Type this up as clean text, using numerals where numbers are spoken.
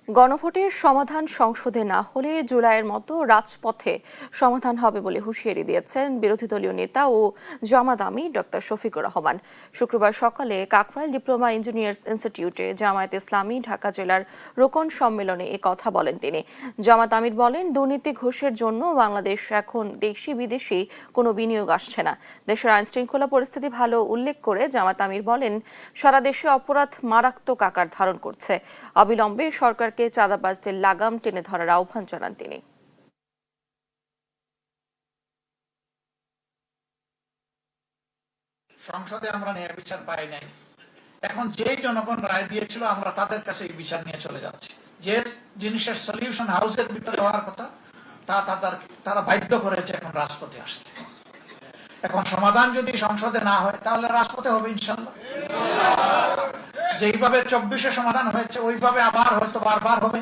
গণভোটের সমাধান সংসদে না হলে জুলাইয়ের মতো রাজপথে সমাধান হবে বলে হুঁশিয়ারি দিয়েছেন বিরোধী দলীয় নেতা ও জামাত আমির ডক্টর শফিকুর রহমান। শুক্রবার সকালে কাকরাইল ডিপ্লোমা ইঞ্জিনিয়ার্স ইনস্টিটিউটে জামায়াত ইসলামী ঢাকা জেলার রোকন সম্মেলনে এ কথা বলেন তিনি। জামাত আমির বলেন, দুর্নীতি ঘুষের জন্য বাংলাদেশ এখন দেশি বিদেশি কোনো বিনিয়োগ আসছে না। দেশের আইন শৃঙ্খলা পরিস্থিতি ভালো উল্লেখ করে জামাত আমির বলেন, সারা দেশে অপরাধ মারাত্মক আকার ধারণ করছে। অবিলম্বে সরকার চাঁদাবাজদের লাগাম টেনে ধরার আহ্বান জানান তিনি। সংসদে আমরা ন্যায় বিচার পাই নাই, এখন যে জনগণ রায় দিয়েছিল আমরা তাদের কাছে এই বিচার নিয়ে চলে যাচ্ছি। যে জিনিসের সলিউশন হাউসের ভিতরে হওয়ার কথা তারা বাধ্য করেছে এখন রাজপথে আসতে। এখন সমাধান যদি সংসদে না হয় তাহলে রাজপথে হবে ইনশাল্লাহ। যেইভাবে 24-এ সমাধান হয়েছে ওইভাবে আবার হয়তো বারবার হবে।